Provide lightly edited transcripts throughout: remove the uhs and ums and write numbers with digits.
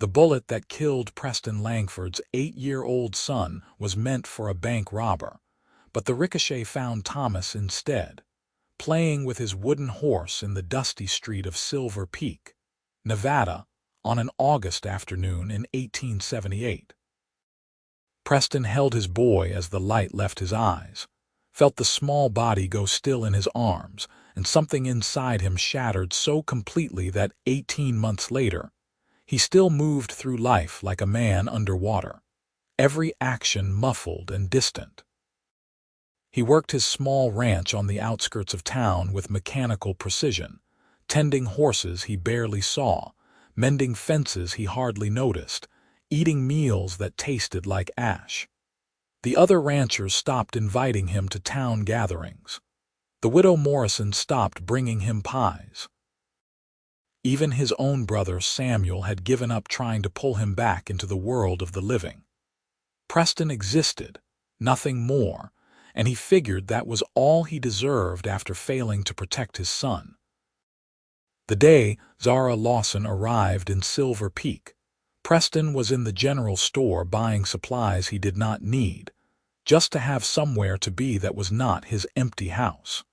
The bullet that killed Preston Langford's 8-year-old son was meant for a bank robber, but the ricochet found Thomas instead, playing with his wooden horse in the dusty street of Silver Peak, Nevada, on an August afternoon in 1878. Preston held his boy as the light left his eyes, felt the small body go still in his arms, and something inside him shattered so completely that 18 months later, he still moved through life like a man underwater, every action muffled and distant. He worked his small ranch on the outskirts of town with mechanical precision, tending horses he barely saw, mending fences he hardly noticed, eating meals that tasted like ash. The other ranchers stopped inviting him to town gatherings. The widow Morrison stopped bringing him pies. Even his own brother Samuel had given up trying to pull him back into the world of the living. Preston existed, nothing more, and he figured that was all he deserved after failing to protect his son. The day Zara Lawson arrived in Silver Peak, Preston was in the general store buying supplies he did not need, just to have somewhere to be that was not his empty house.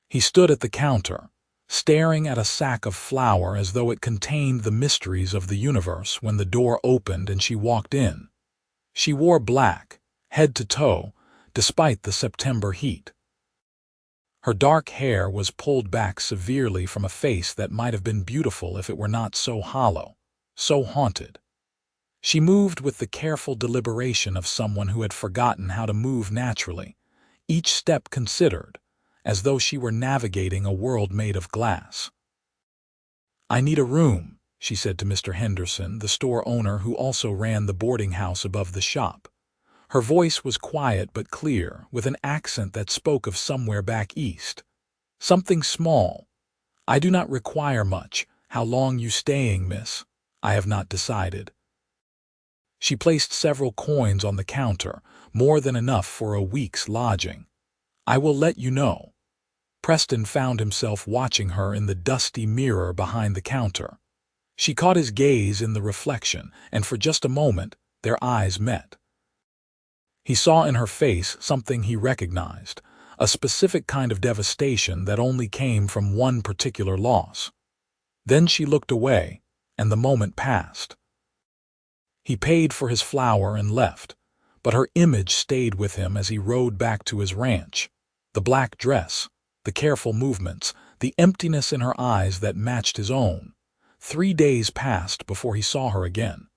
He stood at the counter, staring at a sack of flour as though it contained the mysteries of the universe when the door opened and she walked in. She wore black, head to toe, despite the September heat. Her dark hair was pulled back severely from a face that might have been beautiful if it were not so hollow, so haunted. She moved with the careful deliberation of someone who had forgotten how to move naturally, each step considered, as though she were navigating a world made of glass. "I need a room," she said to Mr. Henderson, the store owner who also ran the boarding house above the shop. Her voice was quiet but clear, with an accent that spoke of somewhere back east. "Something small. I do not require much. How long you staying, miss? I have not decided." She placed several coins on the counter, more than enough for a week's lodging. "I will let you know." Preston found himself watching her in the dusty mirror behind the counter. She caught his gaze in the reflection, and for just a moment, their eyes met. He saw in her face something he recognized, a specific kind of devastation that only came from one particular loss. Then she looked away, and the moment passed. He paid for his flour and left, but her image stayed with him as he rode back to his ranch. The black dress, the careful movements, the emptiness in her eyes that matched his own. 3 days passed before he saw her again.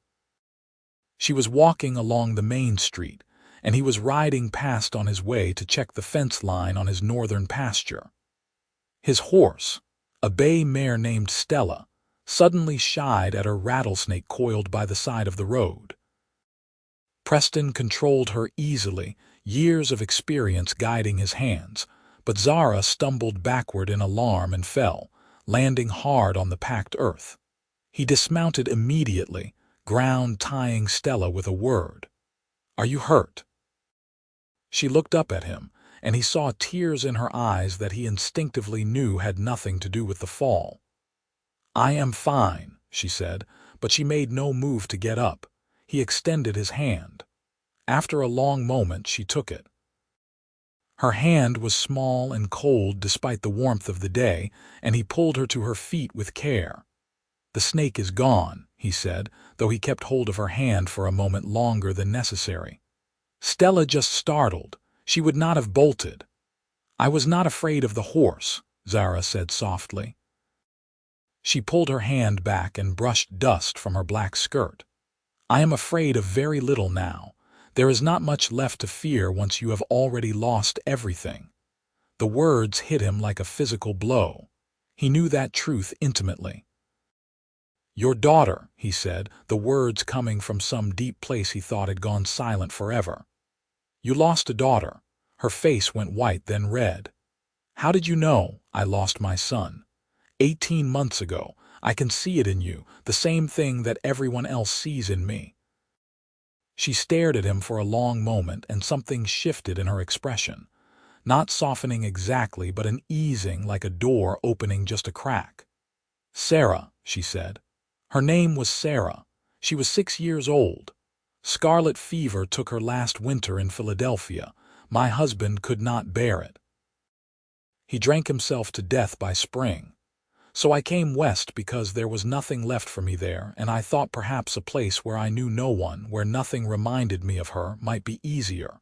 She was walking along the main street, and he was riding past on his way to check the fence line on his northern pasture. His horse, a bay mare named Stella, suddenly shied at a rattlesnake coiled by the side of the road. Preston controlled her easily, years of experience guiding his hands, but Zara stumbled backward in alarm and fell, landing hard on the packed earth. He dismounted immediately, ground tying Stella with a word. "Are you hurt?" She looked up at him, and he saw tears in her eyes that he instinctively knew had nothing to do with the fall. "I am fine," she said, but she made no move to get up. He extended his hand. After a long moment, she took it. Her hand was small and cold despite the warmth of the day, and he pulled her to her feet with care. "The snake is gone," he said, though he kept hold of her hand for a moment longer than necessary. Stella just startled. She would not have bolted. "I was not afraid of the horse," Zara said softly. She pulled her hand back and brushed dust from her black skirt. "I am afraid of very little now. There is not much left to fear once you have already lost everything." The words hit him like a physical blow. He knew that truth intimately. "Your daughter," he said, the words coming from some deep place he thought had gone silent forever. "You lost a daughter." Her face went white, then red. "How did you know I lost my son? 18 months ago. I can see it in you, the same thing that everyone else sees in me." She stared at him for a long moment, and something shifted in her expression. Not softening exactly, but an easing like a door opening just a crack. "Sarah," she said. Her name was Sarah. She was 6 years old. Scarlet fever took her last winter in Philadelphia. My husband could not bear it. He drank himself to death by spring. So I came west because there was nothing left for me there, and I thought perhaps a place where I knew no one, where nothing reminded me of her, might be easier.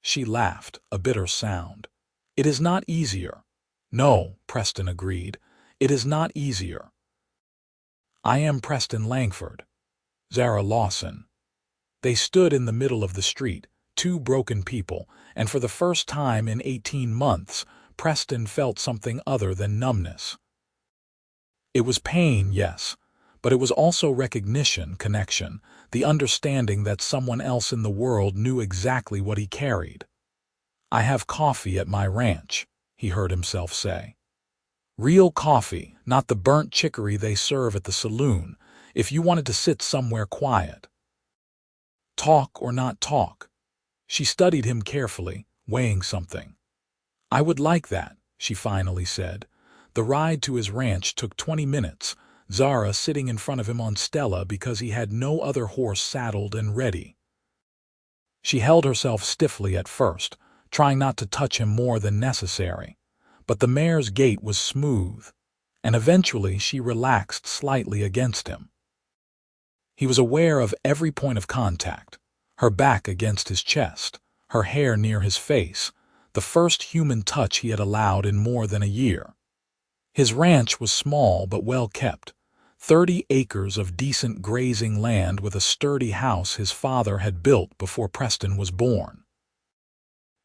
She laughed, a bitter sound. It is not easier. No, Preston agreed. It is not easier. I am Preston Langford. Zara Lawson. They stood in the middle of the street, two broken people, and for the first time in 18 months, Preston felt something other than numbness. It was pain, yes, but it was also recognition, connection, the understanding that someone else in the world knew exactly what he carried. I have coffee at my ranch, he heard himself say. Real coffee, not the burnt chicory they serve at the saloon, if you wanted to sit somewhere quiet. Talk or not talk? She studied him carefully, weighing something. I would like that, she finally said. The ride to his ranch took 20 minutes, Zara sitting in front of him on Stella because he had no other horse saddled and ready. She held herself stiffly at first, trying not to touch him more than necessary. But the mare's gait was smooth, and eventually she relaxed slightly against him. He was aware of every point of contact, her back against his chest, her hair near his face, the first human touch he had allowed in more than a year. His ranch was small but well kept, 30 acres of decent grazing land with a sturdy house his father had built before Preston was born.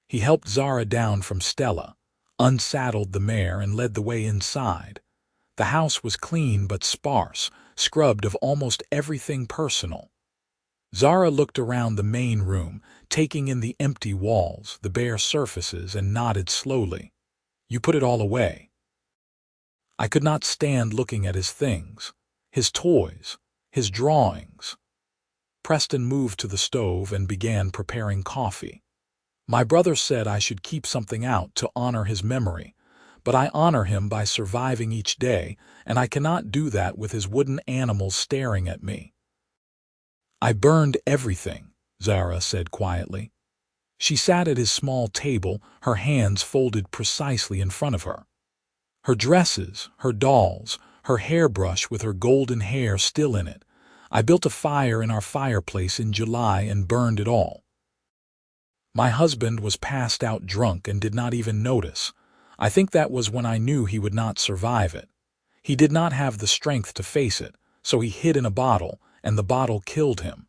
He helped Zara down from Stella, unsaddled the mare and led the way inside. The house was clean but sparse, scrubbed of almost everything personal. Zara looked around the main room, taking in the empty walls, the bare surfaces, and nodded slowly. You put it all away. I could not stand looking at his things, his toys, his drawings. Preston moved to the stove and began preparing coffee. My brother said I should keep something out to honor his memory, but I honor him by surviving each day, and I cannot do that with his wooden animals staring at me. I burned everything, Zara said quietly. She sat at his small table, her hands folded precisely in front of her. Her dresses, her dolls, her hairbrush with her golden hair still in it. I built a fire in our fireplace in July and burned it all. My husband was passed out drunk and did not even notice. I think that was when I knew he would not survive it. He did not have the strength to face it, so he hid in a bottle, and the bottle killed him.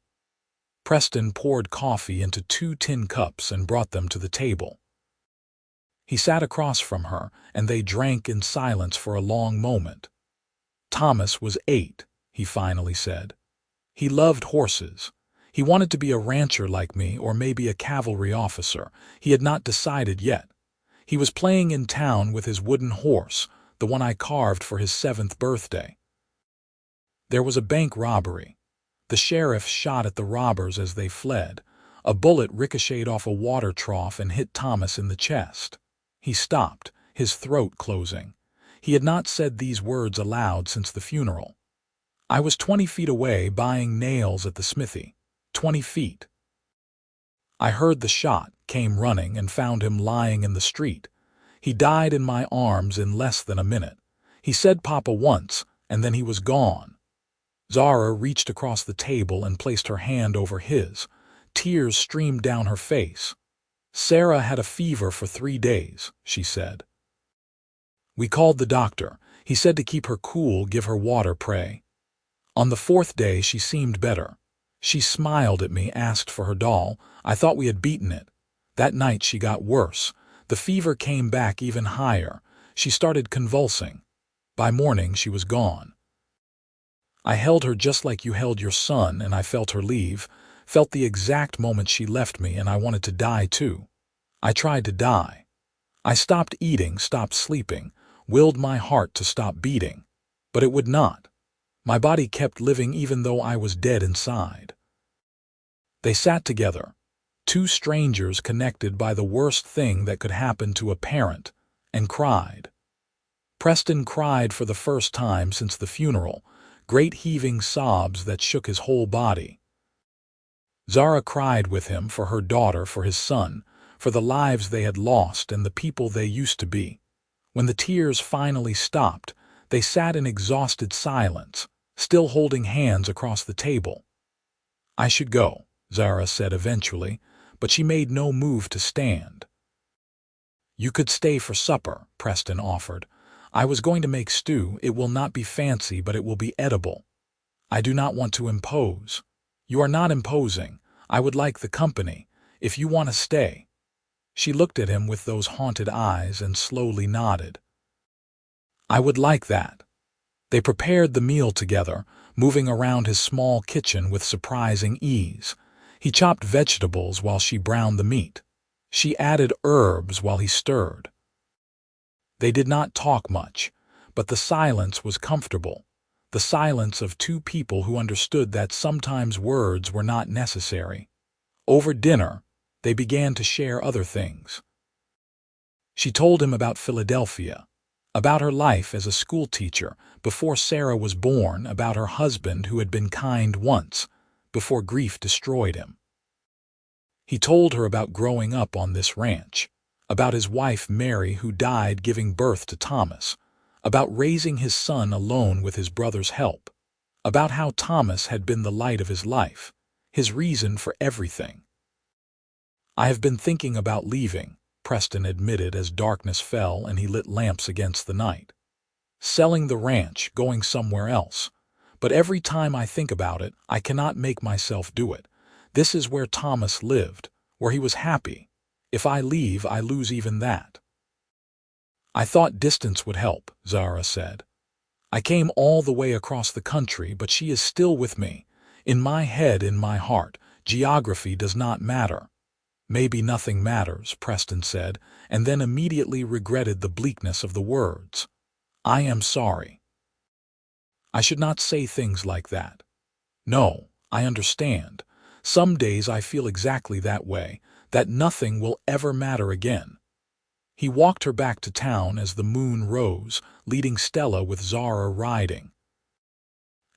Preston poured coffee into 2 tin cups and brought them to the table. He sat across from her, and they drank in silence for a long moment. Thomas was 8, he finally said. He loved horses. He wanted to be a rancher like me or maybe a cavalry officer. He had not decided yet. He was playing in town with his wooden horse, the one I carved for his 7th birthday. There was a bank robbery. The sheriff shot at the robbers as they fled. A bullet ricocheted off a water trough and hit Thomas in the chest. He stopped, his throat closing. He had not said these words aloud since the funeral. I was 20 feet away buying nails at the smithy. 20 feet. I heard the shot, came running, and found him lying in the street. He died in my arms in less than a minute. He said Papa once, and then he was gone. Zara reached across the table and placed her hand over his. Tears streamed down her face. Sarah had a fever for 3 days, she said. We called the doctor. He said to keep her cool, give her water, pray. On the 4th day she seemed better. She smiled at me, asked for her doll. I thought we had beaten it. That night she got worse. The fever came back even higher. She started convulsing. By morning she was gone. I held her just like you held your son, and I felt her leave, felt the exact moment she left me, and I wanted to die too. I tried to die. I stopped eating, stopped sleeping, willed my heart to stop beating. But it would not. My body kept living even though I was dead inside. They sat together, 2 strangers connected by the worst thing that could happen to a parent, and cried. Preston cried for the first time since the funeral, great heaving sobs that shook his whole body. Zara cried with him for her daughter, for his son, for the lives they had lost and the people they used to be. When the tears finally stopped, they sat in exhausted silence, still holding hands across the table. "I should go," Zara said eventually, but she made no move to stand. "You could stay for supper," Preston offered. "I was going to make stew. It will not be fancy, but it will be edible. I do not want to impose." "You are not imposing. I would like the company, if you want to stay." She looked at him with those haunted eyes and slowly nodded. "I would like that." They prepared the meal together, moving around his small kitchen with surprising ease. He chopped vegetables while she browned the meat. She added herbs while he stirred. They did not talk much, but the silence was comfortable. The silence of two people who understood that sometimes words were not necessary. Over dinner, they began to share other things. She told him about Philadelphia, about her life as a schoolteacher before Sarah was born, about her husband who had been kind once, before grief destroyed him. He told her about growing up on this ranch, about his wife Mary who died giving birth to Thomas, about raising his son alone with his brother's help, about how Thomas had been the light of his life, his reason for everything. "I have been thinking about leaving," Preston admitted as darkness fell and he lit lamps against the night. "Selling the ranch, going somewhere else. But every time I think about it, I cannot make myself do it. This is where Thomas lived, where he was happy. If I leave, I lose even that." "I thought distance would help," Zara said. "I came all the way across the country, but she is still with me. In my head, in my heart. Geography does not matter." "Maybe nothing matters," Preston said, and then immediately regretted the bleakness of the words. "I am sorry. I should not say things like that." "No, I understand. Some days I feel exactly that way, that nothing will ever matter again." He walked her back to town as the moon rose, leading Stella with Zara riding.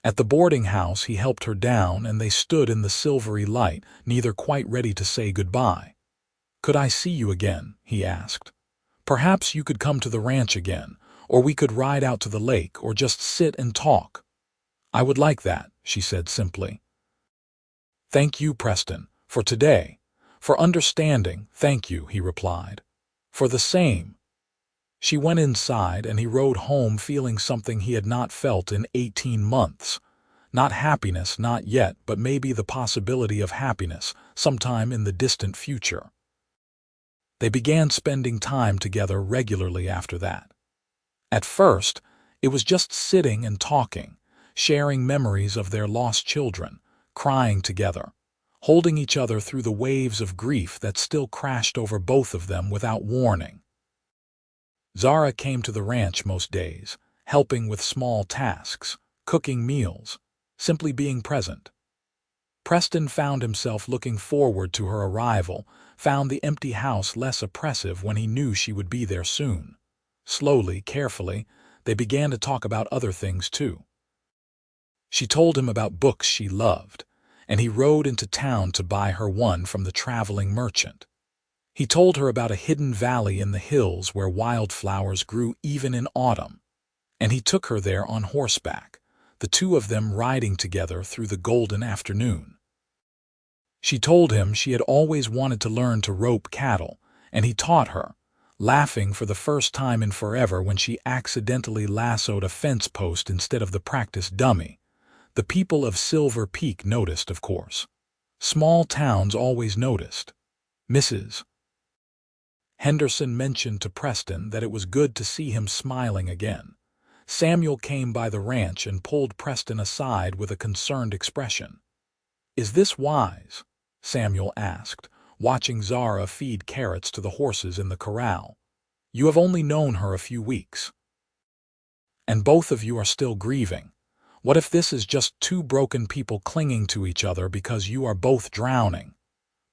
At the boarding house he helped her down and they stood in the silvery light, neither quite ready to say goodbye. "Could I see you again?" he asked. "Perhaps you could come to the ranch again, or we could ride out to the lake, or just sit and talk." "I would like that," she said simply. "Thank you, Preston, for today. For understanding, thank you," he replied. "For the same." She went inside and he rode home feeling something he had not felt in 18 months. Not happiness, not yet, but maybe the possibility of happiness, sometime in the distant future. They began spending time together regularly after that. At first, it was just sitting and talking, sharing memories of their lost children, crying together, holding each other through the waves of grief that still crashed over both of them without warning. Zara came to the ranch most days, helping with small tasks, cooking meals, simply being present. Preston found himself looking forward to her arrival, found the empty house less oppressive when he knew she would be there soon. Slowly, carefully, they began to talk about other things too. She told him about books she loved, and he rode into town to buy her one from the traveling merchant. He told her about a hidden valley in the hills where wildflowers grew even in autumn, and he took her there on horseback, the two of them riding together through the golden afternoon. She told him she had always wanted to learn to rope cattle, and he taught her, laughing for the first time in forever when she accidentally lassoed a fence post instead of the practice dummy. The people of Silver Peak noticed, of course. Small towns always noticed. Mrs. Henderson mentioned to Preston that it was good to see him smiling again. Samuel came by the ranch and pulled Preston aside with a concerned expression. "Is this wise?" Samuel asked, watching Zara feed carrots to the horses in the corral. "You have only known her a few weeks. And both of you are still grieving. What if this is just two broken people clinging to each other because you are both drowning?"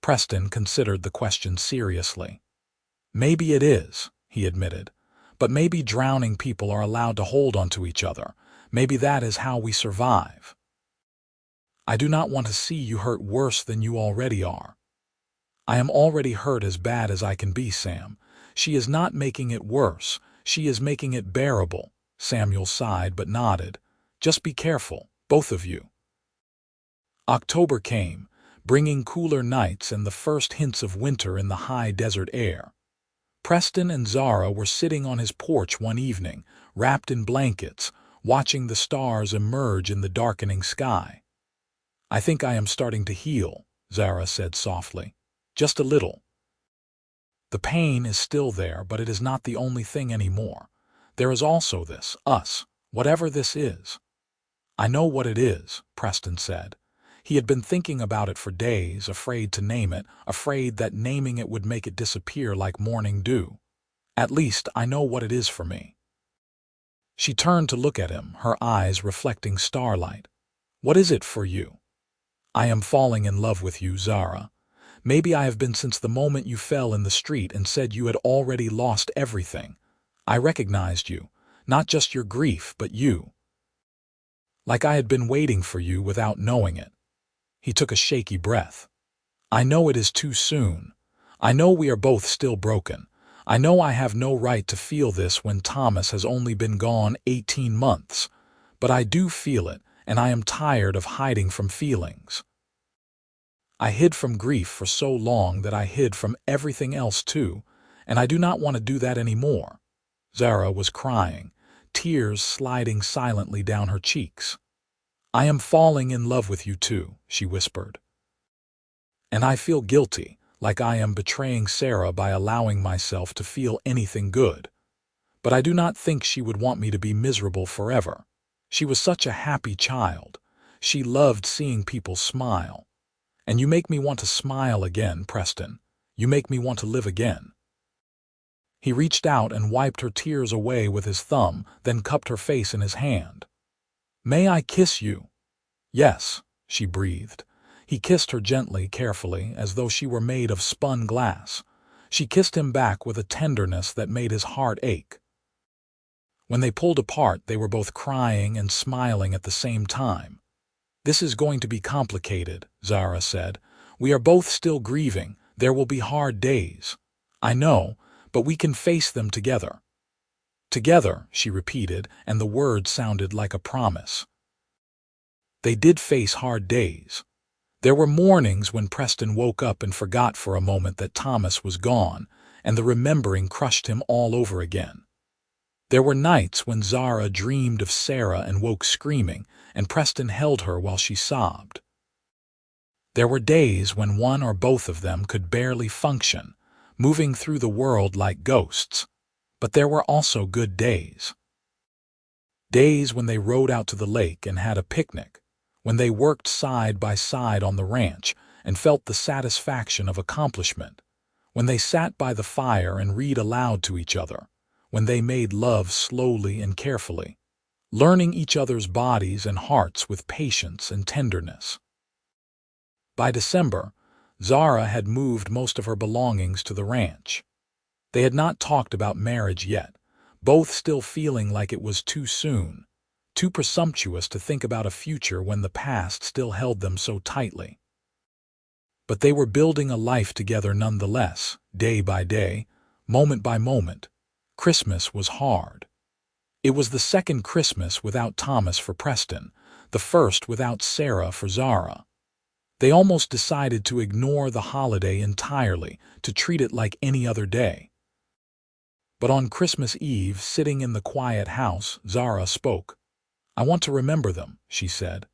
Preston considered the question seriously. "Maybe it is," he admitted, "but maybe drowning people are allowed to hold onto each other. Maybe that is how we survive. I do not want to see you hurt worse than you already are. I am already hurt as bad as I can be, Sam. She is not making it worse. She is making it bearable. Samuel sighed but nodded. Just be careful, both of you. October came, bringing cooler nights and the first hints of winter in the high desert air. Preston and Zara were sitting on his porch one evening, wrapped in blankets, watching the stars emerge in the darkening sky. I think I am starting to heal, Zara said softly. Just a little. The pain is still there, but it is not the only thing anymore. There is also this, us, whatever this is. I know what it is, Preston said. He had been thinking about it for days, afraid to name it, afraid that naming it would make it disappear like morning dew. At least I know what it is for me. She turned to look at him, her eyes reflecting starlight. What is it for you? I am falling in love with you, Zara. Maybe I have been since the moment you fell in the street and said you had already lost everything. I recognized you, not just your grief, but you. Like I had been waiting for you without knowing it. He took a shaky breath. I know it is too soon. I know we are both still broken. I know I have no right to feel this when Thomas has only been gone 18 months. But I do feel it, and I am tired of hiding from feelings. I hid from grief for so long that I hid from everything else too, and I do not want to do that anymore. Zara was crying, tears sliding silently down her cheeks. I am falling in love with you too, she whispered. And I feel guilty, like I am betraying Sarah by allowing myself to feel anything good. But I do not think she would want me to be miserable forever. She was such a happy child. She loved seeing people smile. And you make me want to smile again, Preston. You make me want to live again. He reached out and wiped her tears away with his thumb, then cupped her face in his hand. May I kiss you? Yes, she breathed. He kissed her gently, carefully, as though she were made of spun glass. She kissed him back with a tenderness that made his heart ache. When they pulled apart, they were both crying and smiling at the same time. This is going to be complicated, Zara said. We are both still grieving. There will be hard days. I know, but we can face them together. Together, she repeated, and the word sounded like a promise. They did face hard days. There were mornings when Preston woke up and forgot for a moment that Thomas was gone, and the remembering crushed him all over again. There were nights when Zara dreamed of Sarah and woke screaming, and Preston held her while she sobbed. There were days when one or both of them could barely function, moving through the world like ghosts. But there were also good days. Days when they rode out to the lake and had a picnic, when they worked side by side on the ranch and felt the satisfaction of accomplishment, when they sat by the fire and read aloud to each other, when they made love slowly and carefully, learning each other's bodies and hearts with patience and tenderness. By December, Zara had moved most of her belongings to the ranch. They had not talked about marriage yet, both still feeling like it was too soon, too presumptuous to think about a future when the past still held them so tightly. But they were building a life together nonetheless, day by day, moment by moment. Christmas was hard. It was the second Christmas without Thomas for Preston, the first without Sarah for Zara. They almost decided to ignore the holiday entirely, to treat it like any other day. But on Christmas Eve, sitting in the quiet house, Zara spoke. I want to remember them, she said.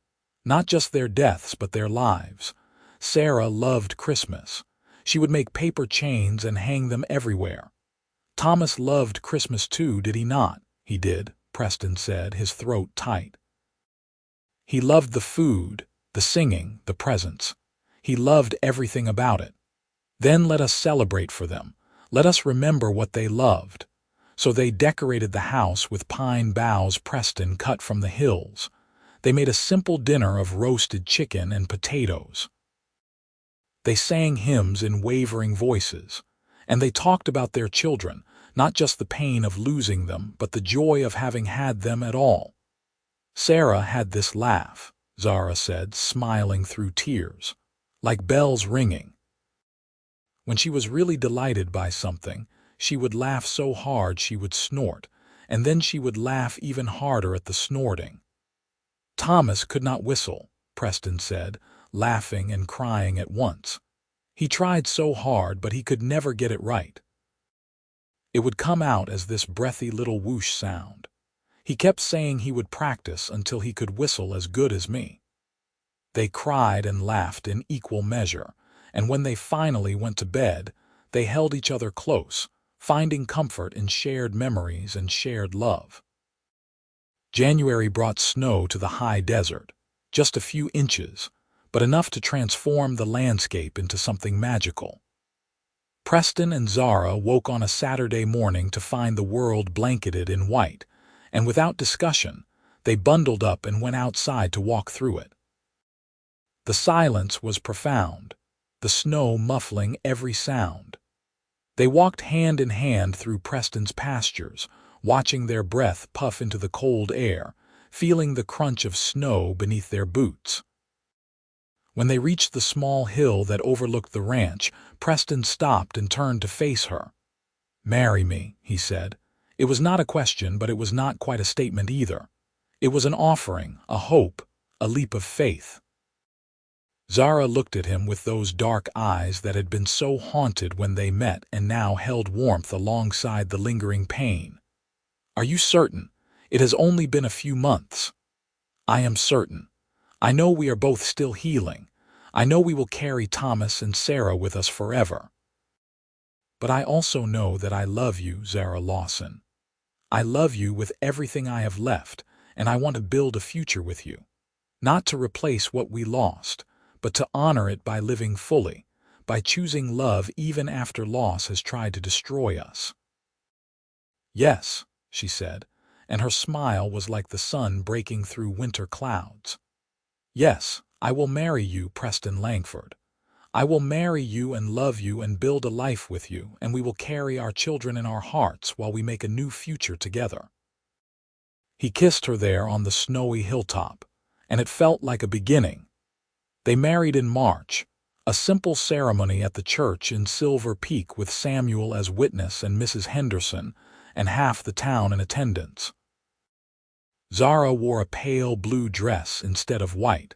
Not just their deaths, but their lives. Sarah loved Christmas. She would make paper chains and hang them everywhere. Thomas loved Christmas too, did he not? He did, Preston said, his throat tight. He loved the food, the singing, the presents. He loved everything about it. Then let us celebrate for them. Let us remember what they loved. So they decorated the house with pine boughs Preston cut from the hills. They made a simple dinner of roasted chicken and potatoes. They sang hymns in wavering voices. And they talked about their children, not just the pain of losing them, but the joy of having had them at all. Sarah had this laugh, Zara said, smiling through tears, like bells ringing. When she was really delighted by something, she would laugh so hard she would snort, and then she would laugh even harder at the snorting. Thomas could not whistle, Preston said, laughing and crying at once. He tried so hard, but he could never get it right. It would come out as this breathy little whoosh sound. He kept saying he would practice until he could whistle as good as me. They cried and laughed in equal measure, and when they finally went to bed, they held each other close, finding comfort in shared memories and shared love. January brought snow to the high desert, just a few inches, but enough to transform the landscape into something magical. Preston and Zara woke on a Saturday morning to find the world blanketed in white, and without discussion, they bundled up and went outside to walk through it. The silence was profound, the snow muffling every sound. They walked hand in hand through Preston's pastures, watching their breath puff into the cold air, feeling the crunch of snow beneath their boots. When they reached the small hill that overlooked the ranch, Preston stopped and turned to face her. "Marry me," he said. It was not a question, but it was not quite a statement either. It was an offering, a hope, a leap of faith. Zara looked at him with those dark eyes that had been so haunted when they met and now held warmth alongside the lingering pain. "Are you certain? It has only been a few months." "I am certain. I know we are both still healing. I know we will carry Thomas and Sarah with us forever. But I also know that I love you, Zara Lawson. I love you with everything I have left, and I want to build a future with you. Not to replace what we lost, but to honor it by living fully, by choosing love even after loss has tried to destroy us." "Yes," she said, and her smile was like the sun breaking through winter clouds. "Yes, I will marry you, Preston Langford. I will marry you and love you and build a life with you, and we will carry our children in our hearts while we make a new future together." He kissed her there on the snowy hilltop, and it felt like a beginning. They married in March, a simple ceremony at the church in Silver Peak with Samuel as witness and Mrs. Henderson and half the town in attendance. Zara wore a pale blue dress instead of white,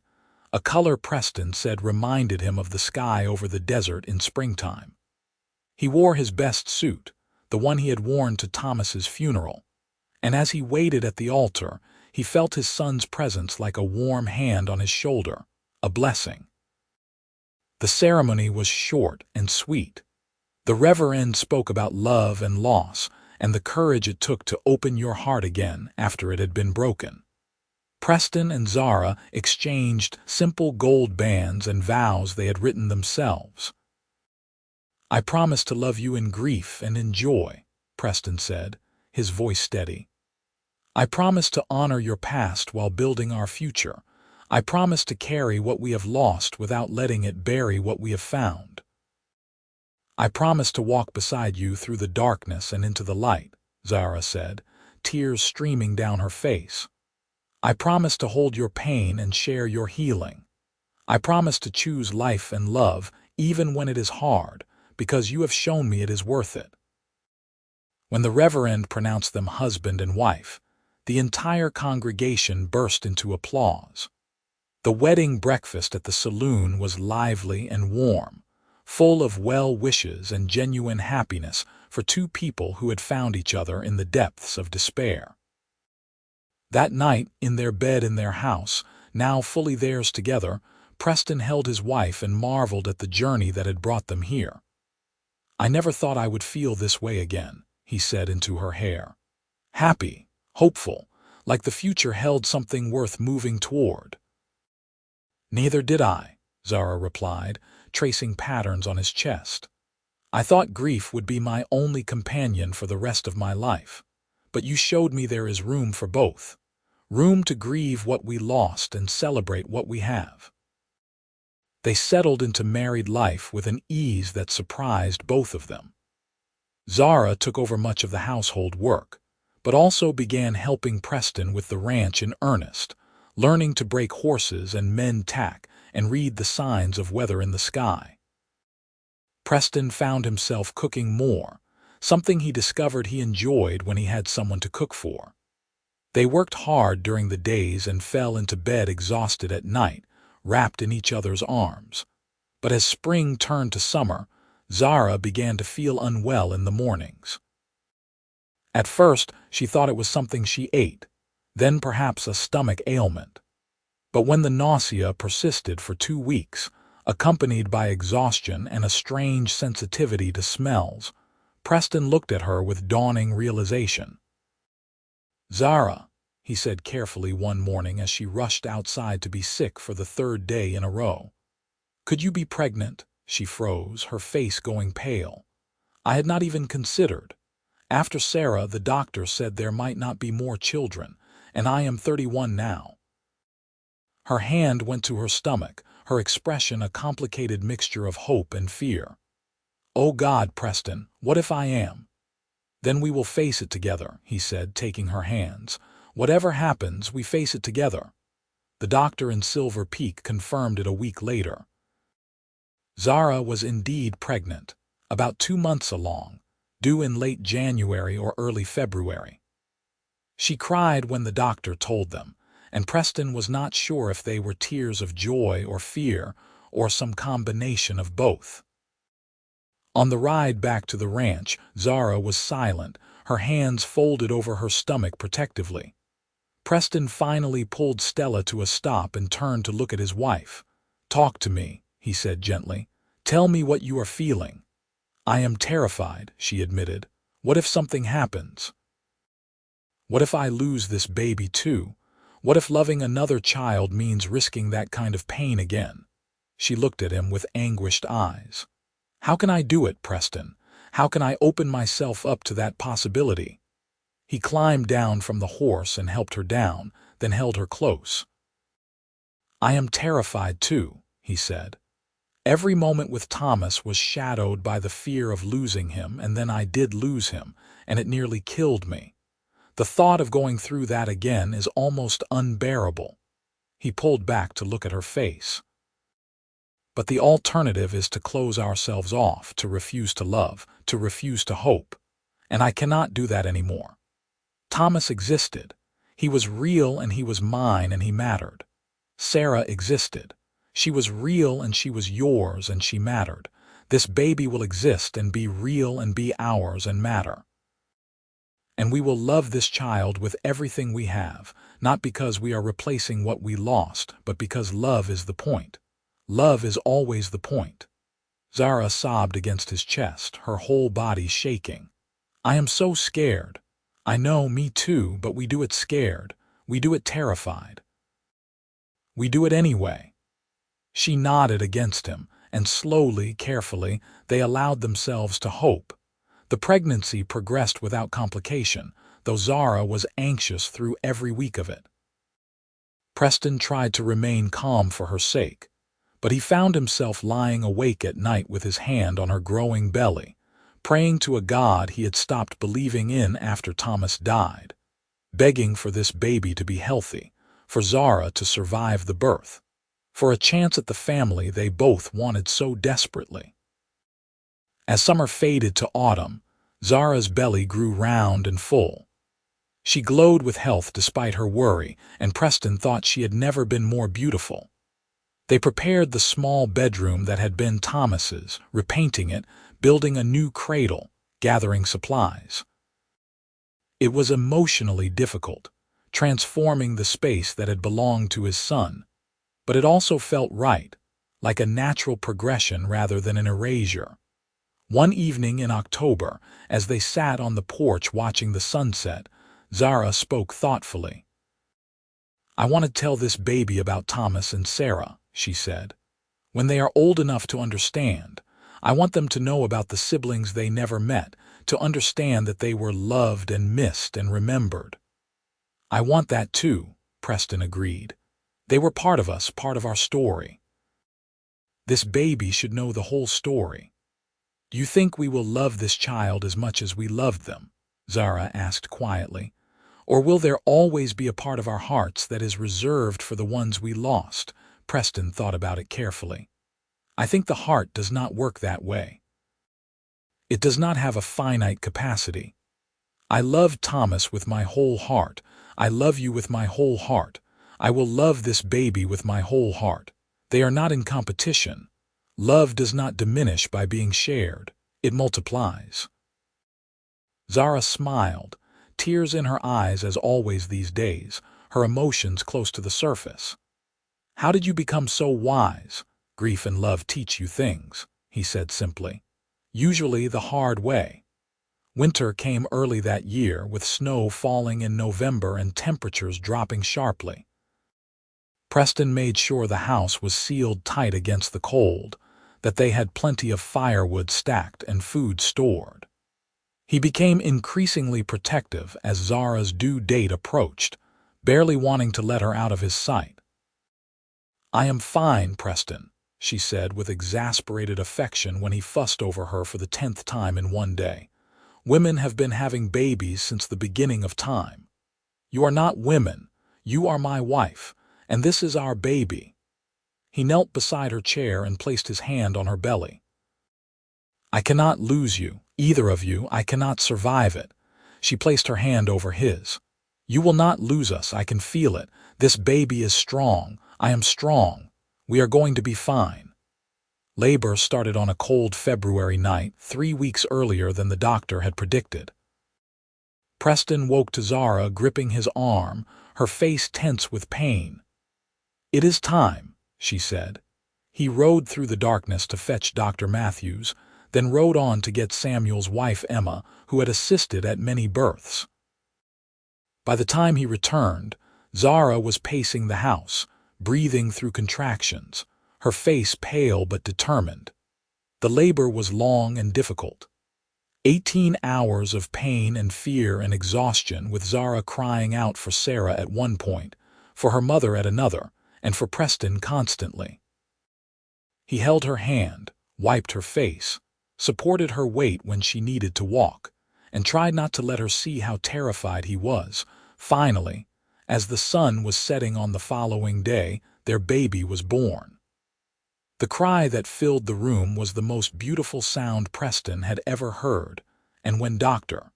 a color Preston said reminded him of the sky over the desert in springtime. He wore his best suit, the one he had worn to Thomas's funeral, and as he waited at the altar, he felt his son's presence like a warm hand on his shoulder, a blessing. The ceremony was short and sweet. The Reverend spoke about love and loss and the courage it took to open your heart again after it had been broken. Preston and Zara exchanged simple gold bands and vows they had written themselves. "I promise to love you in grief and in joy," Preston said, his voice steady. "I promise to honor your past while building our future. I promise to carry what we have lost without letting it bury what we have found. I promise to walk beside you through the darkness and into the light," Zara said, tears streaming down her face. "I promise to hold your pain and share your healing. I promise to choose life and love even when it is hard, because you have shown me it is worth it." When the Reverend pronounced them husband and wife, the entire congregation burst into applause. The wedding breakfast at the saloon was lively and warm, full of well wishes and genuine happiness for two people who had found each other in the depths of despair. That night, in their bed in their house, now fully theirs together, Preston held his wife and marveled at the journey that had brought them here. "I never thought I would feel this way again," he said into her hair. "Happy, hopeful, like the future held something worth moving toward." "Neither did I," Zara replied, tracing patterns on his chest. "I thought grief would be my only companion for the rest of my life. But you showed me there is room for both. Room to grieve what we lost and celebrate what we have." They settled into married life with an ease that surprised both of them. Zara took over much of the household work, but also began helping Preston with the ranch in earnest, learning to break horses and mend tack and read the signs of weather in the sky. Preston found himself cooking more, something he discovered he enjoyed when he had someone to cook for. They worked hard during the days and fell into bed exhausted at night, wrapped in each other's arms. But as spring turned to summer, Zara began to feel unwell in the mornings. At first, she thought it was something she ate, then perhaps a stomach ailment. But when the nausea persisted for 2 weeks, accompanied by exhaustion and a strange sensitivity to smells, Preston looked at her with dawning realization. "Zara," he said carefully one morning as she rushed outside to be sick for the 3rd day in a row. "Could you be pregnant?" She froze, her face going pale. "I had not even considered. After Sarah, the doctor said there might not be more children, and I am 31 now." Her hand went to her stomach, her expression a complicated mixture of hope and fear. "Oh God, Preston, what if I am?" "Then we will face it together," he said, taking her hands. "Whatever happens, we face it together." The doctor in Silver Peak confirmed it a week later. Zara was indeed pregnant, about 2 months along, due in late January or early February. She cried when the doctor told them, and Preston was not sure if they were tears of joy or fear or some combination of both. On the ride back to the ranch, Zara was silent, her hands folded over her stomach protectively. Preston finally pulled Stella to a stop and turned to look at his wife. "Talk to me," he said gently. "Tell me what you are feeling." "I am terrified," she admitted. "What if something happens? What if I lose this baby too? What if loving another child means risking that kind of pain again?" She looked at him with anguished eyes. "How can I do it, Preston? How can I open myself up to that possibility?" He climbed down from the horse and helped her down, then held her close. "I am terrified too," he said. "Every moment with Thomas was shadowed by the fear of losing him, and then I did lose him, and it nearly killed me. The thought of going through that again is almost unbearable." He pulled back to look at her face. "But the alternative is to close ourselves off, to refuse to love, to refuse to hope. And I cannot do that anymore. Thomas existed. He was real and he was mine and he mattered. Sarah existed. She was real and she was yours and she mattered. This baby will exist and be real and be ours and matter. And we will love this child with everything we have, not because we are replacing what we lost, but because love is the point. Love is always the point." Zara sobbed against his chest, her whole body shaking. "I am so scared. I know, me too, but we do it scared. We do it terrified. We do it anyway." She nodded against him, and slowly, carefully, they allowed themselves to hope. The pregnancy progressed without complication, though Zara was anxious through every week of it. Preston tried to remain calm for her sake, but he found himself lying awake at night with his hand on her growing belly, praying to a God he had stopped believing in after Thomas died, begging for this baby to be healthy, for Zara to survive the birth, for a chance at the family they both wanted so desperately. As summer faded to autumn, Zara's belly grew round and full. She glowed with health despite her worry, and Preston thought she had never been more beautiful. They prepared the small bedroom that had been Thomas's, repainting it, building a new cradle, gathering supplies. It was emotionally difficult, transforming the space that had belonged to his son, but it also felt right, like a natural progression rather than an erasure. One evening in October, as they sat on the porch watching the sunset, Zara spoke thoughtfully. "I want to tell this baby about Thomas and Sarah," she said. "When they are old enough to understand, I want them to know about the siblings they never met, to understand that they were loved and missed and remembered." "I want that too," Preston agreed. "They were part of us, part of our story. This baby should know the whole story. Do you think we will love this child as much as we loved them?" Zara asked quietly. Or will there always be a part of our hearts that is reserved for the ones we lost? Preston thought about it carefully. I think the heart does not work that way. It does not have a finite capacity. I love Thomas with my whole heart. I love you with my whole heart. I will love this baby with my whole heart. They are not in competition. Love does not diminish by being shared. It multiplies. Zara smiled, tears in her eyes as always these days, her emotions close to the surface. How did you become so wise? Grief and love teach you things, he said simply. Usually the hard way. Winter came early that year, with snow falling in November and temperatures dropping sharply. Preston made sure the house was sealed tight against the cold, that they had plenty of firewood stacked and food stored. He became increasingly protective as Zara's due date approached, barely wanting to let her out of his sight. I am fine, Preston, she said with exasperated affection when he fussed over her for the 10th time in one day. Women have been having babies since the beginning of time. You are not women. You are my wife, and this is our baby. He knelt beside her chair and placed his hand on her belly. I cannot lose you, either of you. I cannot survive it. She placed her hand over his. You will not lose us. I can feel it. This baby is strong. I am strong. We are going to be fine. Labor started on a cold February night, 3 weeks earlier than the doctor had predicted. Preston woke to Zara gripping his arm, her face tense with pain. It is time, she said. He rode through the darkness to fetch Dr. Matthews, then rode on to get Samuel's wife Emma, who had assisted at many births. By the time he returned, Zara was pacing the house, breathing through contractions, her face pale but determined. The labor was long and difficult. 18 hours of pain and fear and exhaustion, with Zara crying out for Sarah at one point, for her mother at another, and for Preston constantly. He held her hand, wiped her face, supported her weight when she needed to walk, and tried not to let her see how terrified he was. Finally, as the sun was setting on the following day, their baby was born. The cry that filled the room was the most beautiful sound Preston had ever heard, and when Dr.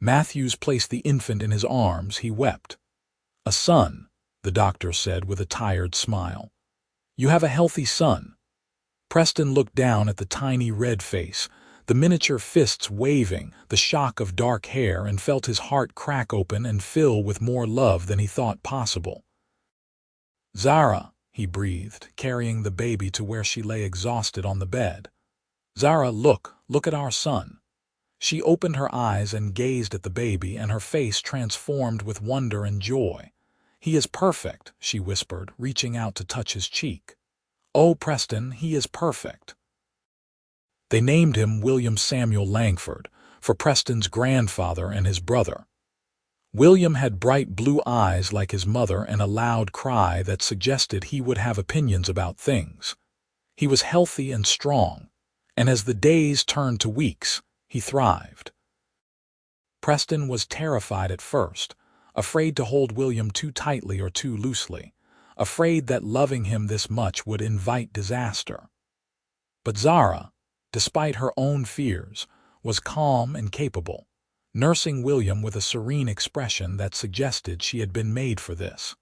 Matthews placed the infant in his arms, he wept. A son, the doctor said with a tired smile. You have a healthy son. Preston looked down at the tiny red face, the miniature fists waving, the shock of dark hair, and felt his heart crack open and fill with more love than he thought possible. Zara, he breathed, carrying the baby to where she lay exhausted on the bed. Zara, look at our son. She opened her eyes and gazed at the baby, and her face transformed with wonder and joy. He is perfect, she whispered, reaching out to touch his cheek. Oh, Preston, he is perfect. They named him William Samuel Langford, for Preston's grandfather and his brother. William had bright blue eyes like his mother and a loud cry that suggested he would have opinions about things. He was healthy and strong, and as the days turned to weeks, he thrived. Preston was terrified at first, afraid to hold William too tightly or too loosely, afraid that loving him this much would invite disaster. But Zara, despite her own fears, was calm and capable, nursing William with a serene expression that suggested she had been made for this.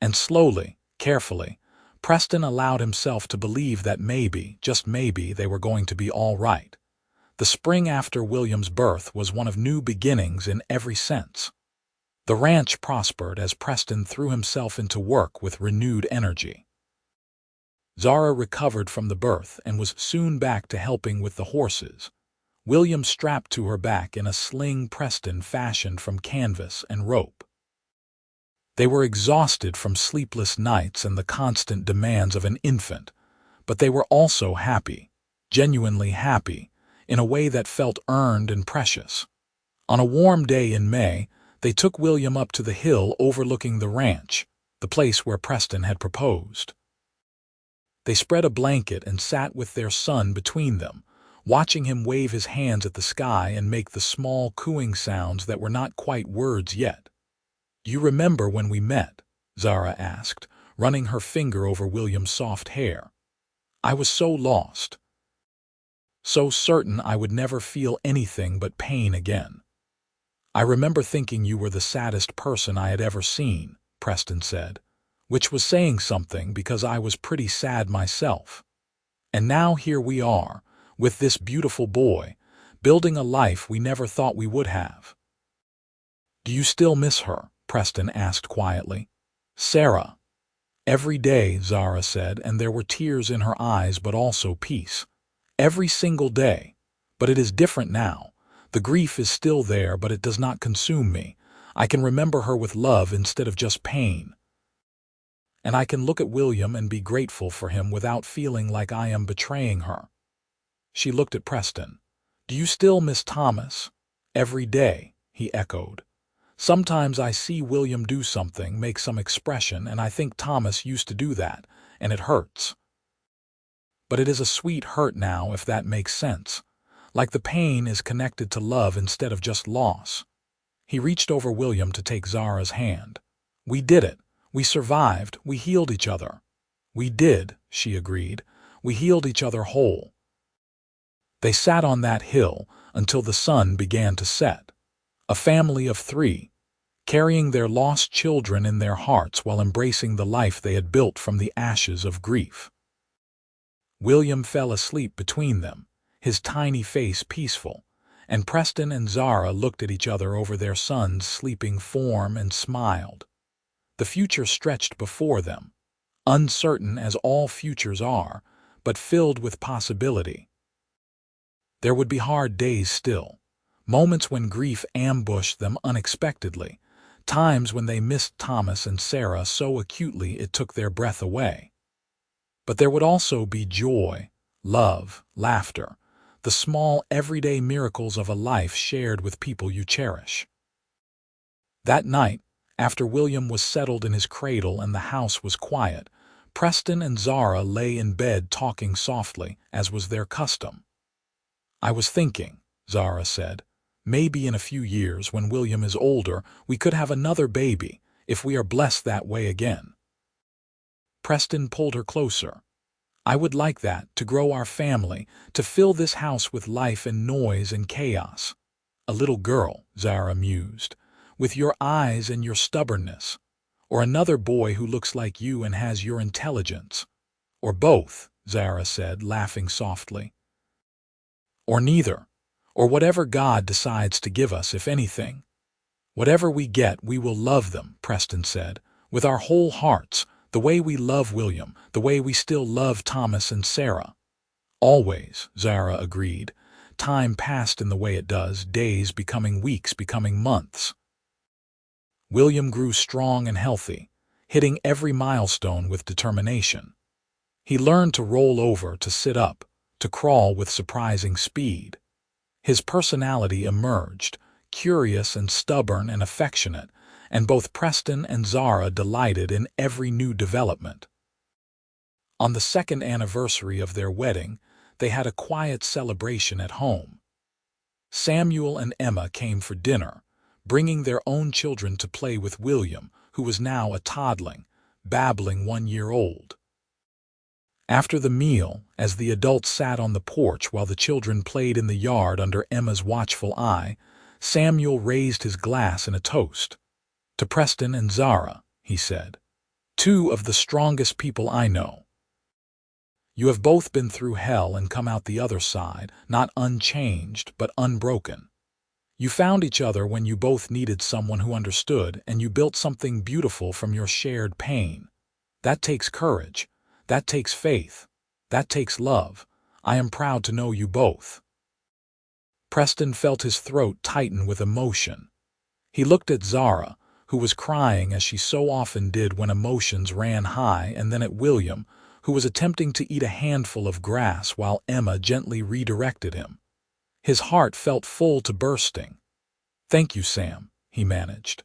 And slowly, carefully, Preston allowed himself to believe that maybe, just maybe, they were going to be all right. The spring after William's birth was one of new beginnings in every sense. The ranch prospered as Preston threw himself into work with renewed energy. Zara recovered from the birth and was soon back to helping with the horses. William strapped to her back in a sling Preston fashioned from canvas and rope. They were exhausted from sleepless nights and the constant demands of an infant, but they were also happy, genuinely happy, in a way that felt earned and precious. On a warm day in May, they took William up to the hill overlooking the ranch, the place where Preston had proposed. They spread a blanket and sat with their son between them, watching him wave his hands at the sky and make the small cooing sounds that were not quite words yet. "You remember when we met?" Zara asked, running her finger over William's soft hair. "I was so lost, so certain I would never feel anything but pain again." "I remember thinking you were the saddest person I had ever seen," Preston said, which was saying something because I was pretty sad myself. "And now here we are, with this beautiful boy, building a life we never thought we would have." "Do you still miss her?" Preston asked quietly. "Sarah." "Every day," Zara said, and there were tears in her eyes but also peace. "Every single day. But it is different now. The grief is still there, but it does not consume me. I can remember her with love instead of just pain. And I can look at William and be grateful for him without feeling like I am betraying her." She looked at Preston. "Do you still miss Thomas?" "Every day," he echoed. "Sometimes I see William do something, make some expression, and I think Thomas used to do that, and it hurts. But it is a sweet hurt now, if that makes sense. Like the pain is connected to love instead of just loss." He reached over William to take Zara's hand. "We did it. We survived. We healed each other." "We did," she agreed. "We healed each other whole." They sat on that hill until the sun began to set. A family of 3, carrying their lost children in their hearts while embracing the life they had built from the ashes of grief. William fell asleep between them, his tiny face peaceful, and Preston and Zara looked at each other over their son's sleeping form and smiled. The future stretched before them, uncertain as all futures are, but filled with possibility. There would be hard days still, moments when grief ambushed them unexpectedly, times when they missed Thomas and Sarah so acutely it took their breath away. But there would also be joy, love, laughter, the small everyday miracles of a life shared with people you cherish. That night, after William was settled in his cradle and the house was quiet, Preston and Zara lay in bed talking softly, as was their custom. "I was thinking," Zara said, "maybe in a few years, when William is older, we could have another baby, if we are blessed that way again." Preston pulled her closer. "I would like that, to grow our family, to fill this house with life and noise and chaos." "A little girl," Zara mused, "with your eyes and your stubbornness. Or another boy who looks like you and has your intelligence." "Or both," Zara said, laughing softly. "Or neither. Or whatever God decides to give us, if anything." "Whatever we get, we will love them," Preston said, "with our whole hearts, the way we love William, the way we still love Thomas and Sarah." "Always," Zara agreed. Time passed in the way it does, days becoming weeks, becoming months. William grew strong and healthy, hitting every milestone with determination. He learned to roll over, to sit up, to crawl with surprising speed. His personality emerged, curious and stubborn and affectionate, and both Preston and Zara delighted in every new development. On the 2nd anniversary of their wedding, they had a quiet celebration at home. Samuel and Emma came for dinner, bringing their own children to play with William, who was now a toddling, babbling 1-year-old. After the meal, as the adults sat on the porch while the children played in the yard under Emma's watchful eye, Samuel raised his glass in a toast. "To Preston and Zara," he said, "2 of the strongest people I know. You have both been through hell and come out the other side, not unchanged, but unbroken. You found each other when you both needed someone who understood, and you built something beautiful from your shared pain. That takes courage. That takes faith. That takes love. I am proud to know you both." Preston felt his throat tighten with emotion. He looked at Zara, who was crying as she so often did when emotions ran high, and then at William, who was attempting to eat a handful of grass while Emma gently redirected him. His heart felt full to bursting. "Thank you, Sam," he managed.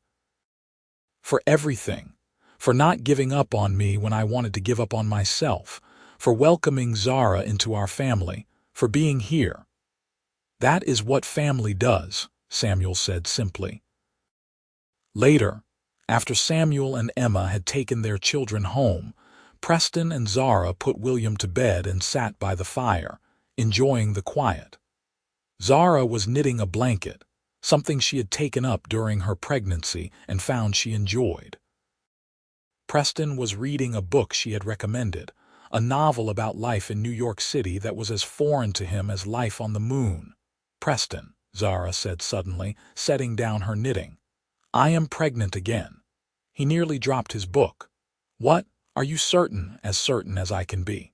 "For everything. For not giving up on me when I wanted to give up on myself. For welcoming Zara into our family. For being here, That is what family does, Samuel said simply. Later, after Samuel and Emma had taken their children home, Preston and Zara put William to bed and sat by the fire, enjoying the quiet. Zara was knitting a blanket, something she had taken up during her pregnancy and found she enjoyed. Preston was reading a book she had recommended, a novel about life in New York City that was as foreign to him as life on the moon. "Preston," Zara said suddenly, setting down her knitting. "I am pregnant again." He nearly dropped his book. "What? Are you certain as I can be?"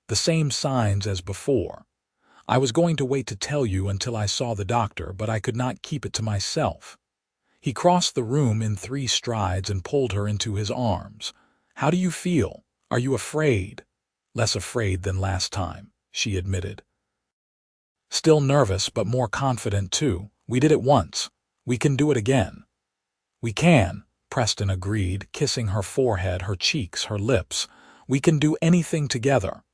"The same signs as before. I was going to wait to tell you until I saw the doctor, but I could not keep it to myself." He crossed the room in 3 strides and pulled her into his arms. "How do you feel? Are you afraid?" "Less afraid than last time," she admitted. "Still nervous, but more confident too. We did it once. We can do it again." "We can," Preston agreed, kissing her forehead, her cheeks, her lips. "We can do anything together."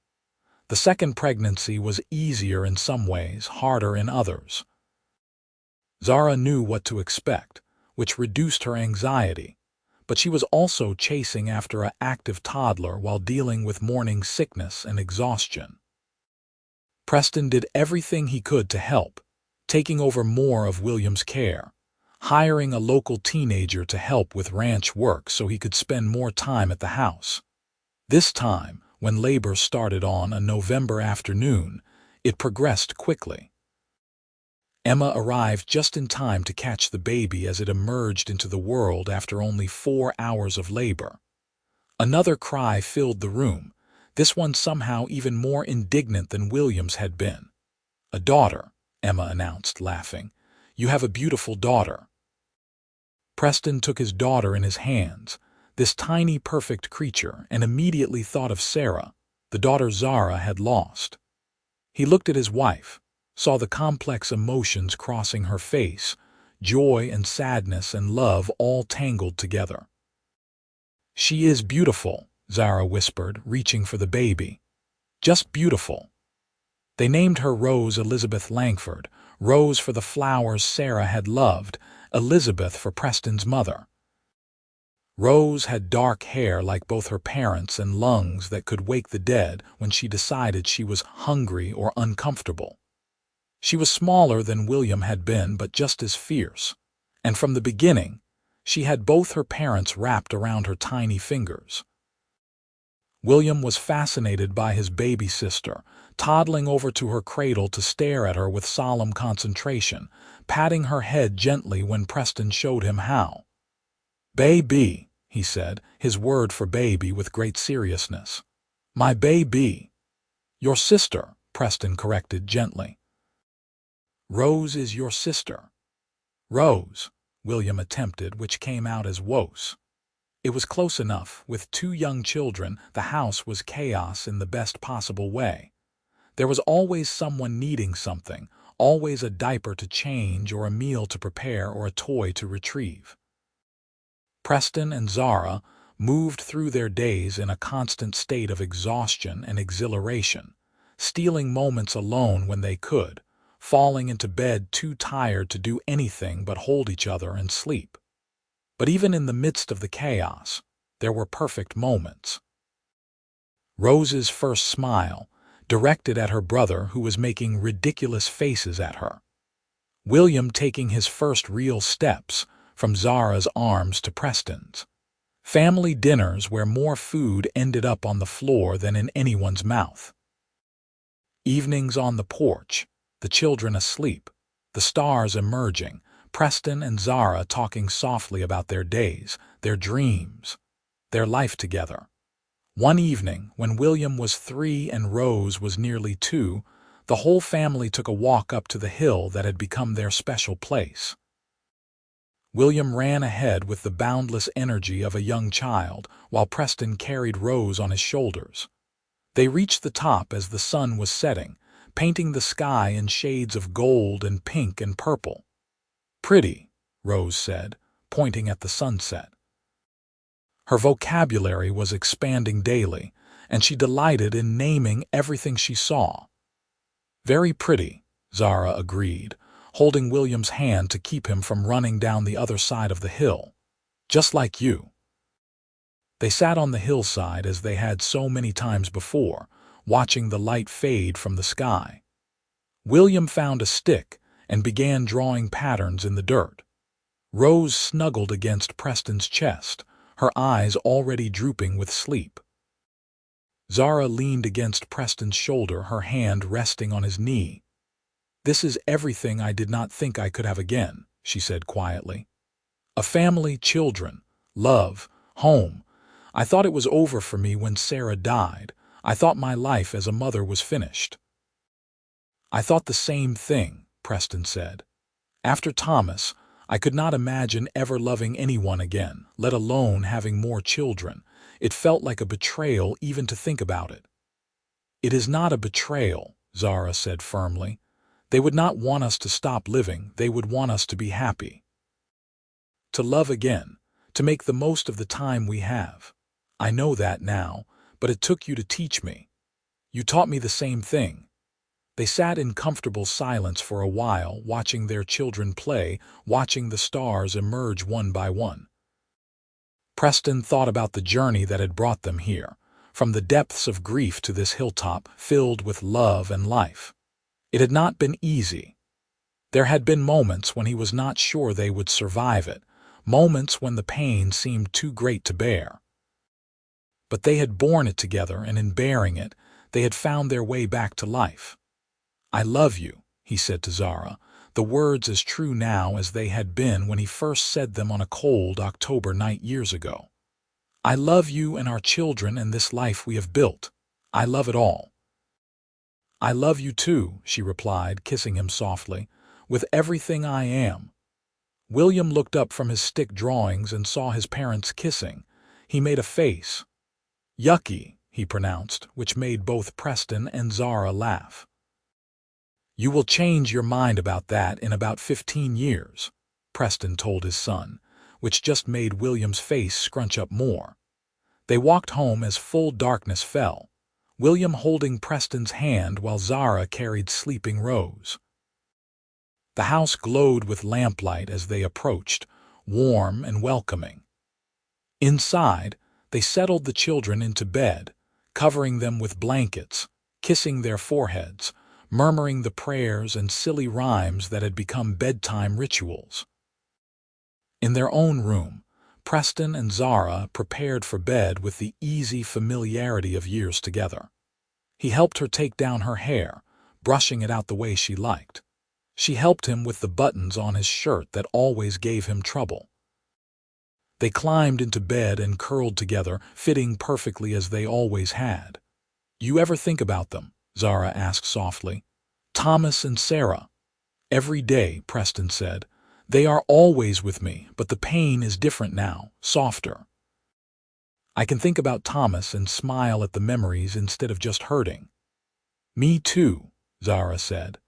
The second pregnancy was easier in some ways, harder in others. Zara knew what to expect, which reduced her anxiety, but she was also chasing after an active toddler while dealing with morning sickness and exhaustion. Preston did everything he could to help, taking over more of William's care, hiring a local teenager to help with ranch work so he could spend more time at the house. This time, when labor started on a November afternoon, it progressed quickly. Emma arrived just in time to catch the baby as it emerged into the world after only 4 hours of labor. Another cry filled the room, this one somehow even more indignant than William's had been. "A daughter," Emma announced, laughing. "You have a beautiful daughter." Preston took his daughter in his hands, this tiny perfect creature, and immediately thought of Sarah, the daughter Zara had lost. He looked at his wife, saw the complex emotions crossing her face, joy and sadness and love all tangled together. "She is beautiful," Zara whispered, reaching for the baby. "Just beautiful." They named her Rose Elizabeth Langford, Rose for the flowers Sarah had loved, Elizabeth for Preston's mother. Rose had dark hair like both her parents and lungs that could wake the dead when she decided she was hungry or uncomfortable. She was smaller than William had been, but just as fierce, and from the beginning, she had both her parents wrapped around her tiny fingers. William was fascinated by his baby sister, toddling over to her cradle to stare at her with solemn concentration, patting her head gently when Preston showed him how. "Baby," he said, his word for baby with great seriousness. "My baby." "Your sister," Preston corrected gently. "Rose is your sister." "Rose," William attempted, which came out as Wose. It was close enough. With 2 young children, the house was chaos in the best possible way. There was always someone needing something, always a diaper to change or a meal to prepare or a toy to retrieve. Preston and Zara moved through their days in a constant state of exhaustion and exhilaration, stealing moments alone when they could, falling into bed too tired to do anything but hold each other and sleep. But even in the midst of the chaos, there were perfect moments. Rose's first smile, directed at her brother who was making ridiculous faces at her. William taking his first real steps, from Zara's arms to Preston's. Family dinners where more food ended up on the floor than in anyone's mouth. Evenings on the porch, the children asleep, the stars emerging, Preston and Zara talking softly about their days, their dreams, their life together. One evening, when William was 3 and Rose was nearly 2, the whole family took a walk up to the hill that had become their special place. William ran ahead with the boundless energy of a young child, while Preston carried Rose on his shoulders. They reached the top as the sun was setting, painting the sky in shades of gold and pink and purple. "Pretty," Rose said, pointing at the sunset. Her vocabulary was expanding daily, and she delighted in naming everything she saw. "Very pretty," Zara agreed, holding William's hand to keep him from running down the other side of the hill. Just like you. They sat on the hillside as they had so many times before, watching the light fade from the sky. William found a stick and began drawing patterns in the dirt. Rose snuggled against Preston's chest, her eyes already drooping with sleep. Zara leaned against Preston's shoulder, her hand resting on his knee. "This is everything I did not think I could have again," she said quietly. "A family, children, love, home. I thought it was over for me when Sarah died. I thought my life as a mother was finished." "I thought the same thing," Preston said. "After Thomas, I could not imagine ever loving anyone again, let alone having more children. It felt like a betrayal even to think about it." "It is not a betrayal," Zara said firmly. "They would not want us to stop living, they would want us to be happy. To love again, to make the most of the time we have. I know that now, but it took you to teach me. You taught me the same thing." They sat in comfortable silence for a while, watching their children play, watching the stars emerge one by one. Preston thought about the journey that had brought them here, from the depths of grief to this hilltop filled with love and life. It had not been easy. There had been moments when he was not sure they would survive it, moments when the pain seemed too great to bear. But they had borne it together, and in bearing it, they had found their way back to life. "I love you," he said to Zara, the words as true now as they had been when he first said them on a cold October night years ago. "I love you and our children and this life we have built. I love it all." "I love you too," she replied, kissing him softly, "with everything I am." William looked up from his stick drawings and saw his parents kissing. He made a face. "Yucky," he pronounced, which made both Preston and Zara laugh. "You will change your mind about that in about 15 years, Preston told his son, which just made William's face scrunch up more. They walked home as full darkness fell, William holding Preston's hand while Zara carried sleeping Rose. The house glowed with lamplight as they approached, warm and welcoming. Inside, they settled the children into bed, covering them with blankets, kissing their foreheads, murmuring the prayers and silly rhymes that had become bedtime rituals. In their own room, Preston and Zara prepared for bed with the easy familiarity of years together. He helped her take down her hair, brushing it out the way she liked. She helped him with the buttons on his shirt that always gave him trouble. They climbed into bed and curled together, fitting perfectly as they always had. "You ever think about them?" Zara asked softly. "Thomas and Sarah." "Every day," Preston said. "They are always with me, but the pain is different now, softer. I can think about Thomas and smile at the memories instead of just hurting." "Me too," Zara said.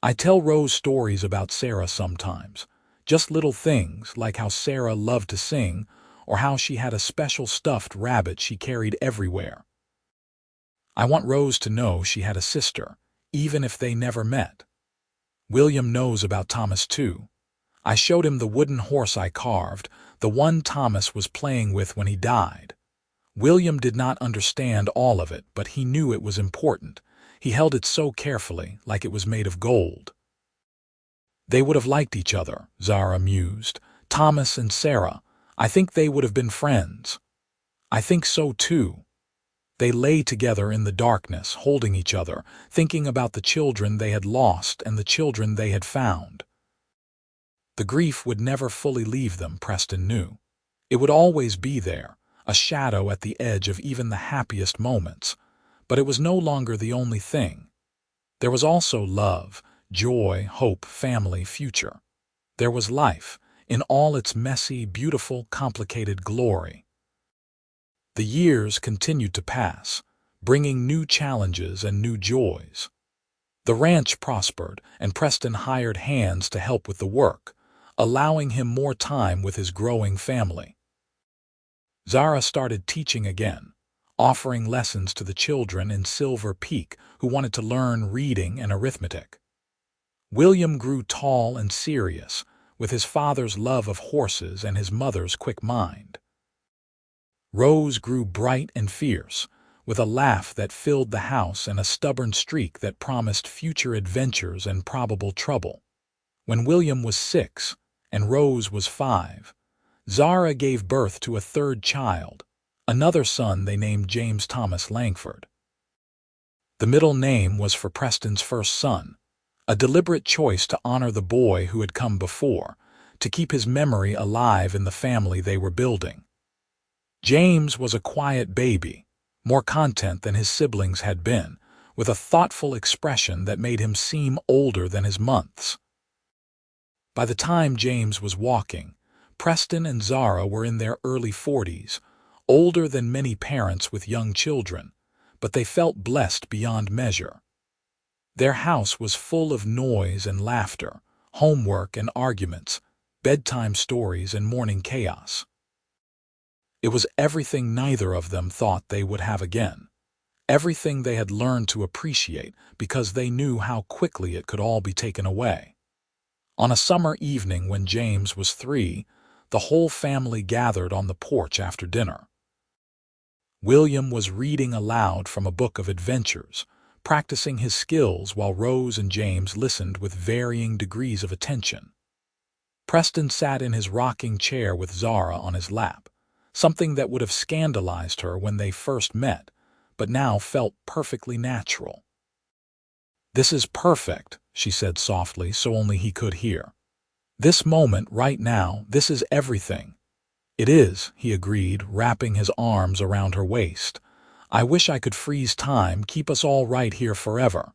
"I tell Rose stories about Sarah sometimes, just little things like how Sarah loved to sing or how she had a special stuffed rabbit she carried everywhere. I want Rose to know she had a sister, even if they never met. William knows about Thomas too. I showed him the wooden horse I carved, the one Thomas was playing with when he died. William did not understand all of it, but he knew it was important. He held it so carefully, like it was made of gold." "They would have liked each other," Zara mused. "Thomas and Sarah. I think they would have been friends." "I think so too." They lay together in the darkness, holding each other, thinking about the children they had lost and the children they had found. The grief would never fully leave them, Preston knew. It would always be there, a shadow at the edge of even the happiest moments. But it was no longer the only thing. There was also love, joy, hope, family, future. There was life, in all its messy, beautiful, complicated glory. The years continued to pass, bringing new challenges and new joys. The ranch prospered, and Preston hired hands to help with the work, allowing him more time with his growing family. Zara started teaching again, offering lessons to the children in Silver Peak who wanted to learn reading and arithmetic. William grew tall and serious, with his father's love of horses and his mother's quick mind. Rose grew bright and fierce, with a laugh that filled the house and a stubborn streak that promised future adventures and probable trouble. When William was 6 and Rose was 5, Zara gave birth to a third child, another son they named James Thomas Langford. The middle name was for Preston's first son, a deliberate choice to honor the boy who had come before, to keep his memory alive in the family they were building. James was a quiet baby, more content than his siblings had been, with a thoughtful expression that made him seem older than his months. By the time James was walking, Preston and Zara were in their early 40s, older than many parents with young children, but they felt blessed beyond measure. Their house was full of noise and laughter, homework and arguments, bedtime stories and morning chaos. It was everything neither of them thought they would have again, everything they had learned to appreciate because they knew how quickly it could all be taken away. On a summer evening when James was 3, the whole family gathered on the porch after dinner. William was reading aloud from a book of adventures, practicing his skills while Rose and James listened with varying degrees of attention. Preston sat in his rocking chair with Zara on his lap, something that would have scandalized her when they first met, but now felt perfectly natural. "This is perfect," she said softly so only he could hear. "This moment right now, this is everything." "It is," he agreed, wrapping his arms around her waist. "I wish I could freeze time, keep us all right here forever.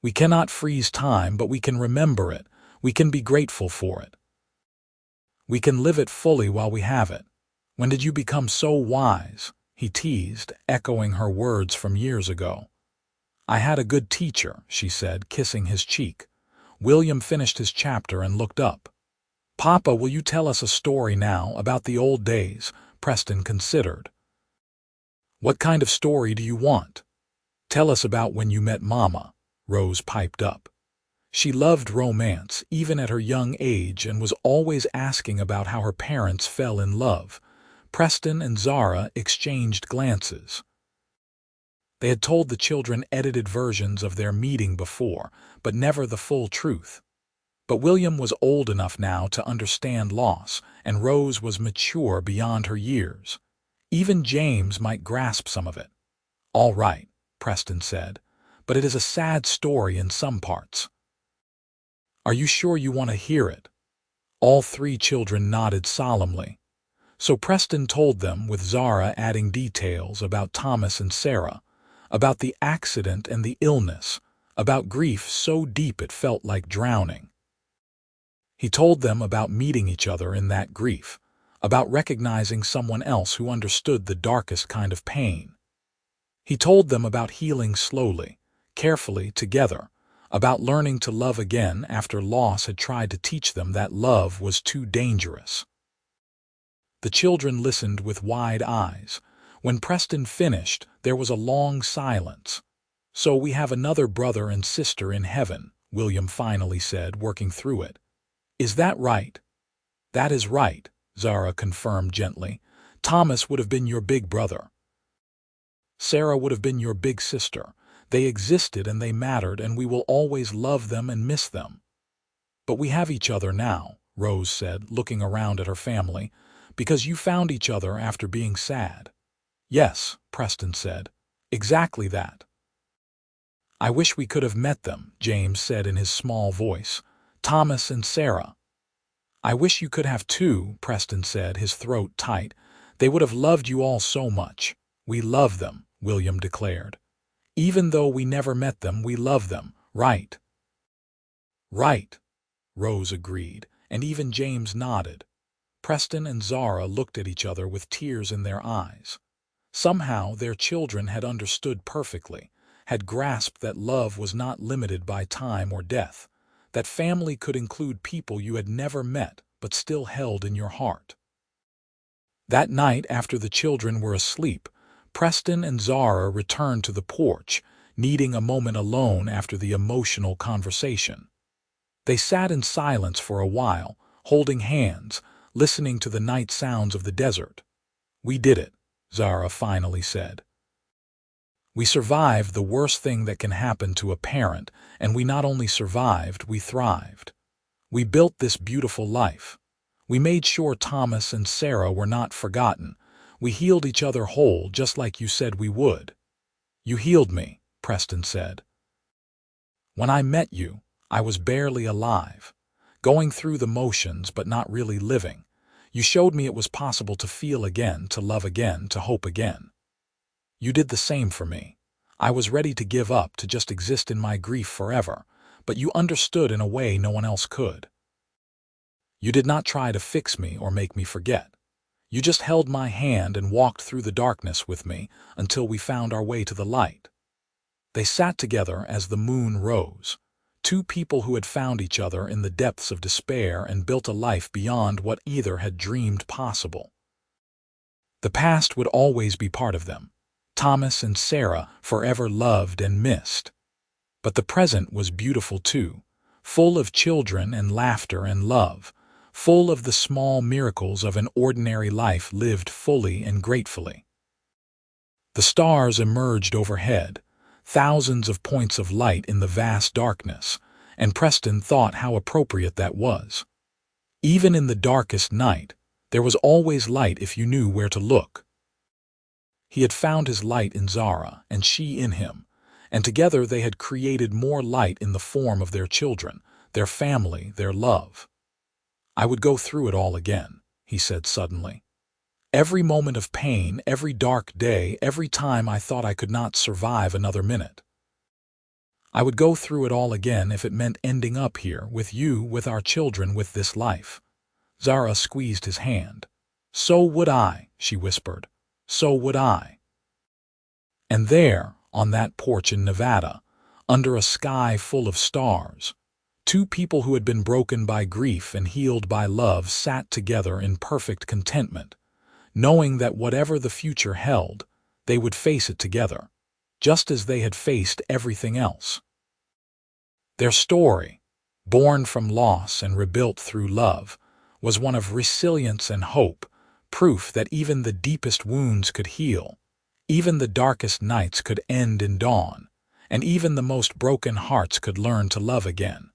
We cannot freeze time, but we can remember it. We can be grateful for it. We can live it fully while we have it. When did you become so wise?" he teased, echoing her words from years ago. "I had a good teacher," she said, kissing his cheek. William finished his chapter and looked up. "Papa, will you tell us a story now about the old days?" Preston considered. "What kind of story do you want?" "Tell us about when you met Mama," Rose piped up. She loved romance, even at her young age, and was always asking about how her parents fell in love. Preston and Zara exchanged glances. They had told the children edited versions of their meeting before, but never the full truth. But William was old enough now to understand loss, and Rose was mature beyond her years. Even James might grasp some of it. "All right," Preston said, "but it is a sad story in some parts." "Are you sure you want to hear it?" All 3 children nodded solemnly. So Preston told them, with Zara adding details about Thomas and Sarah, about the accident and the illness, about grief so deep it felt like drowning. He told them about meeting each other in that grief, about recognizing someone else who understood the darkest kind of pain. He told them about healing slowly, carefully, together, about learning to love again after loss had tried to teach them that love was too dangerous. The children listened with wide eyes. When Preston finished, there was a long silence. "So we have another brother and sister in heaven," William finally said, working through it. "Is that right?" "That is right," Zara confirmed gently. "Thomas would have been your big brother. Sarah would have been your big sister. They existed and they mattered, and we will always love them and miss them." "But we have each other now," Rose said, looking around at her family, "because you found each other after being sad." "Yes," Preston said. "Exactly that." "I wish we could have met them," James said in his small voice. "Thomas and Sarah." "I wish you could have too," Preston said, his throat tight. "They would have loved you all so much." "We love them," William declared. "Even though we never met them, we love them, right?" "Right," Rose agreed, and even James nodded. Preston and Zara looked at each other with tears in their eyes. Somehow their children had understood perfectly, had grasped that love was not limited by time or death, that family could include people you had never met but still held in your heart. That night, after the children were asleep, Preston and Zara returned to the porch, needing a moment alone after the emotional conversation. They sat in silence for a while, holding hands, listening to the night sounds of the desert. "We did it," Zara finally said. "We survived the worst thing that can happen to a parent, and we not only survived, we thrived. We built this beautiful life. We made sure Thomas and Sarah were not forgotten. We healed each other whole, just like you said we would." "You healed me," Preston said. "When I met you, I was barely alive, going through the motions but not really living. You showed me it was possible to feel again, to love again, to hope again. You did the same for me. I was ready to give up, to just exist in my grief forever, but you understood in a way no one else could. You did not try to fix me or make me forget. You just held my hand and walked through the darkness with me until we found our way to the light." They sat together as the moon rose, two people who had found each other in the depths of despair and built a life beyond what either had dreamed possible. The past would always be part of them, Thomas and Sarah forever loved and missed. But the present was beautiful too, full of children and laughter and love, full of the small miracles of an ordinary life lived fully and gratefully. The stars emerged overhead, thousands of points of light in the vast darkness, and Preston thought how appropriate that was. Even in the darkest night, there was always light if you knew where to look. He had found his light in Zara, and she in him, and together they had created more light in the form of their children, their family, their love. "I would go through it all again," he said suddenly. "Every moment of pain, every dark day, every time I thought I could not survive another minute. I would go through it all again if it meant ending up here, with you, with our children, with this life." Zara squeezed his hand. "So would I," she whispered. "So would I." And there, on that porch in Nevada, under a sky full of stars, two people who had been broken by grief and healed by love sat together in perfect contentment, knowing that whatever the future held, they would face it together, just as they had faced everything else. Their story, born from loss and rebuilt through love, was one of resilience and hope, proof that even the deepest wounds could heal, even the darkest nights could end in dawn, and even the most broken hearts could learn to love again.